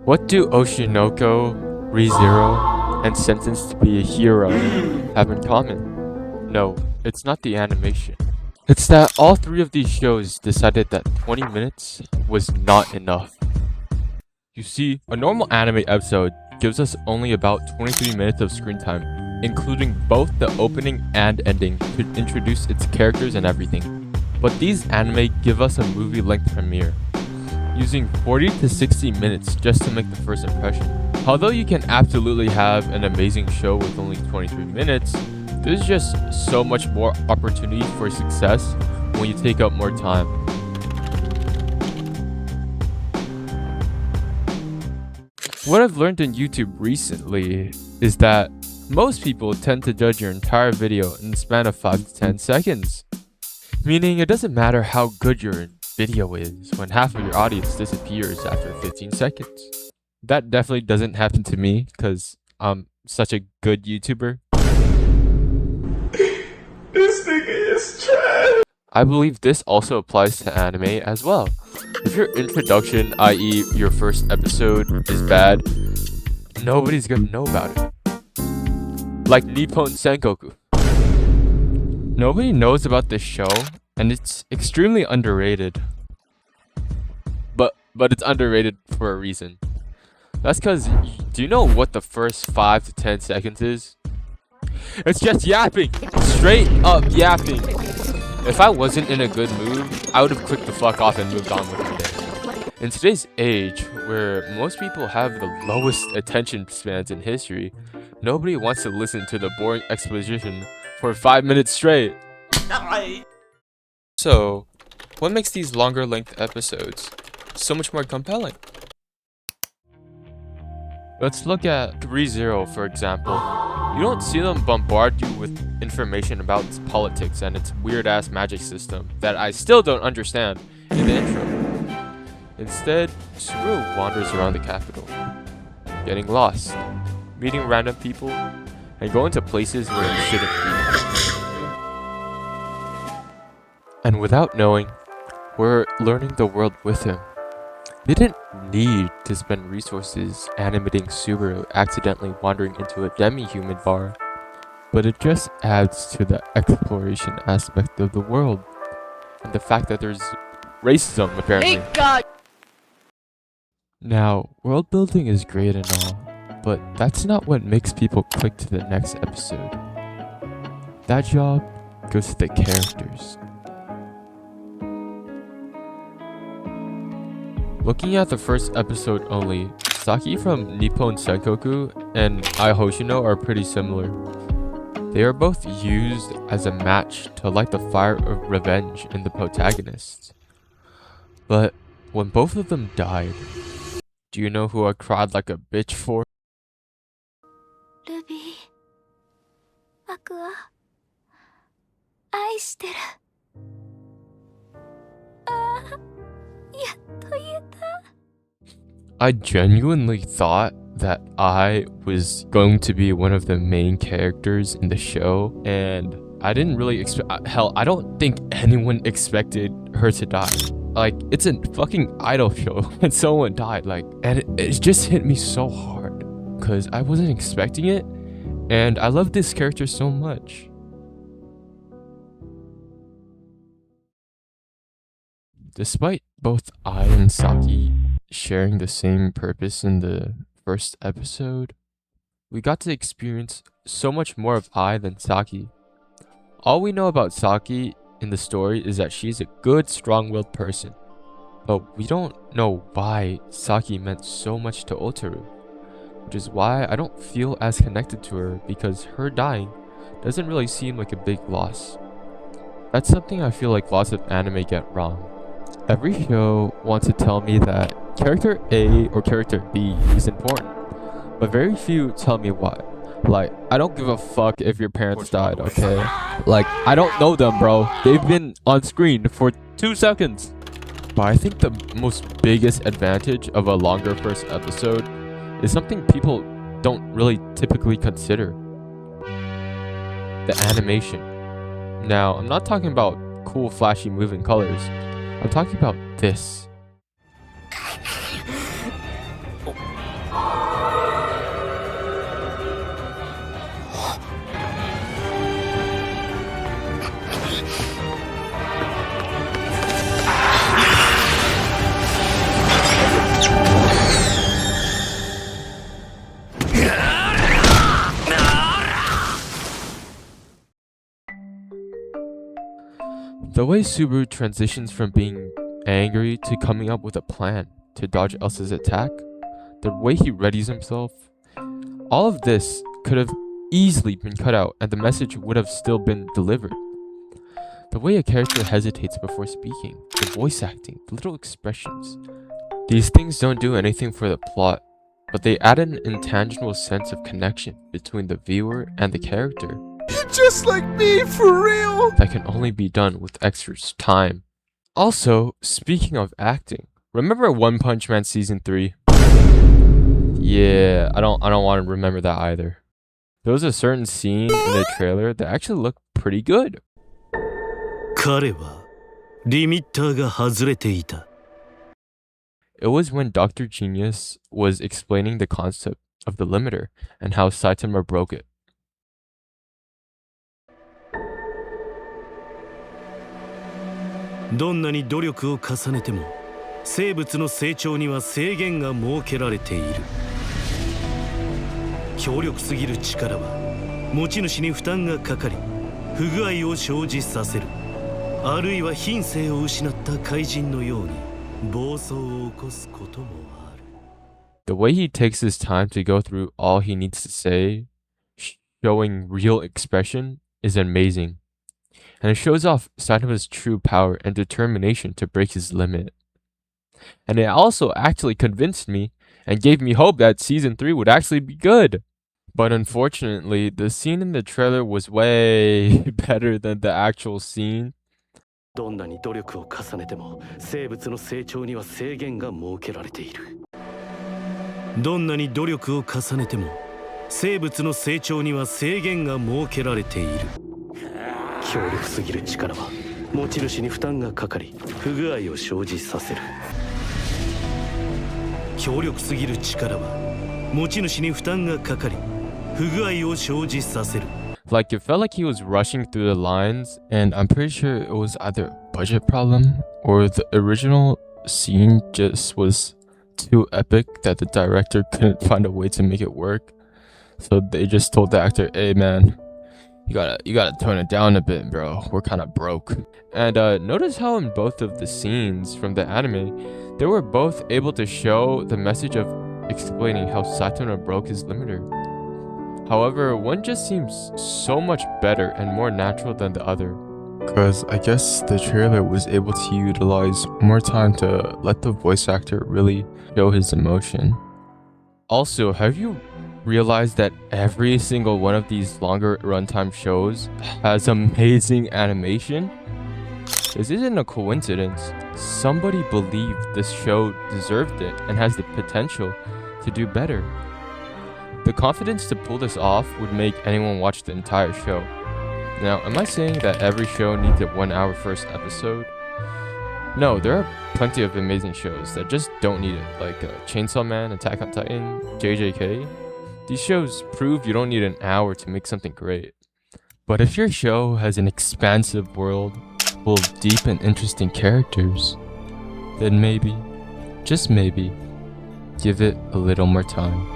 What do Oshinoko, ReZero, and Sentenced to be a Hero have in common? No, it's not the animation. It's that all three of these shows decided that 20 minutes was not enough. You see, a normal anime episode gives us only about 23 minutes of screen time, including both the opening and ending to introduce its characters and everything. But these anime give us a movie-length premiere, using 40 to 60 minutes just to make the first impression. Although you can absolutely have an amazing show with only 23 minutes, there's just so much more opportunity for success when you take up more time. What I've learned in YouTube recently is that most people tend to judge your entire video in the span of 5 to 10 seconds. Meaning it doesn't matter how good your video is when half of your audience disappears after 15 seconds. That definitely doesn't happen to me because I'm such a good YouTuber. This nigga is trash. I believe this also applies to anime as well. If your introduction, i.e. your first episode, is bad, nobody's gonna know about it. Like Nippon Sengoku. Nobody knows about this show, and it's extremely underrated. But it's underrated for a reason. That's because, do you know what the first 5 to 10 seconds is? It's just yapping! Straight up yapping! If I wasn't in a good mood, I would have clicked the fuck off and moved on with my day. In today's age, where most people have the lowest attention spans in history, nobody wants to listen to the boring exposition for 5 minutes straight. So, what makes these longer length episodes so much more compelling? Let's look at ReZero, for example. You don't see them bombard you with information about its politics and its weird-ass magic system that I still don't understand in the intro. Instead, Suru wanders around the capital, getting lost, meeting random people, and going to places where he shouldn't be. And without knowing, we're learning the world with him. They didn't need to spend resources animating Subaru accidentally wandering into a demi-human bar, but it just adds to the exploration aspect of the world, and the fact that there's racism apparently. Now, world building is great and all, but that's not what makes people click to the next episode. That job goes to the characters. Looking at the first episode only, Saki from Nippon Sengoku and Hoshino are pretty similar. They are both used as a match to light the fire of revenge in the protagonists. But when both of them died, do you know who I cried like a bitch for? Ruby, 僕は愛してる。I genuinely thought that I was going to be one of the main characters in the show, and I didn't really expect. Hell, I don't think anyone expected her to die. Like, it's a fucking idol show, and someone died. Like, and it just hit me so hard because I wasn't expecting it, and I love this character so much. Despite both I and Saki sharing the same purpose in the first episode, we got to experience so much more of I than Saki. All we know about Saki in the story is that she's a good, strong-willed person, but we don't know why Saki meant so much to Otaru, which is why I don't feel as connected to her because her dying doesn't really seem like a big loss. That's something I feel like lots of anime get wrong. Every show wants to tell me that character A or character B is important, but very few tell me why. Like, I don't give a fuck if your parents died, okay? Like, I don't know them, bro. They've been on screen for 2 seconds. But I think the most biggest advantage of a longer first episode is something people don't really typically consider. The animation. Now, I'm not talking about cool, flashy, moving colors. I'm talking about this. The way Subaru transitions from being angry to coming up with a plan to dodge Elsa's attack, the way he readies himself, all of this could have easily been cut out and the message would have still been delivered. The way a character hesitates before speaking, the voice acting, the little expressions. These things don't do anything for the plot, but they add an intangible sense of connection between the viewer and the character. You're just like me, for real! That can only be done with extra time. Also, speaking of acting, remember One Punch Man Season 3? Yeah, I don't want to remember that either. There was a certain scene in the trailer that actually looked pretty good. 彼はリミッターが外れていた。 It was when Dr. Genius was explaining the concept of the limiter and how Saitama broke it. どんなに努力を重ねても生物の成長には制限が設けられている。強力すぎる力は持ち主に負担がかかり不具合を生じさせる。あるいは品性を失った怪人のように暴走を起こすこともある。 The way he takes his time to go through all he needs to say, showing real expression, is amazing. And it shows off Saitama's true power and determination to break his limit. And it also actually convinced me and gave me hope that Season 3 would actually be good. But unfortunately, the scene in the trailer was way better than the actual scene. どんなに努力を重ねても生物の成長には制限が設けられている。どんなに努力を重ねても生物の成長には制限が設けられている。強力すぎる力は持ち主に負担がかかり不具合を生じさせる。強力すぎる力は持ち主に負担がかかり不具合を生じさせる。 Like, it felt like he was rushing through the lines, and I'm pretty sure it was either a budget problem or the original scene just was too epic that the director couldn't find a way to make it work. So they just told the actor, hey man, you gotta tone it down a bit, bro. We're kind of broke. And notice how in both of the scenes from the anime, they were both able to show the message of explaining how Saitama broke his limiter. However, one just seems so much better and more natural than the other. Cause I guess the trailer was able to utilize more time to let the voice actor really show his emotion. Also, have you realized that every single one of these longer runtime shows has amazing animation? This isn't a coincidence. Somebody believed this show deserved it and has the potential to do better. The confidence to pull this off would make anyone watch the entire show. Now, am I saying that every show needs a 1 hour first episode? No, there are plenty of amazing shows that just don't need it, like Chainsaw Man, Attack on Titan, JJK. These shows prove you don't need an hour to make something great. But if your show has an expansive world full of deep and interesting characters, then maybe, just maybe, give it a little more time.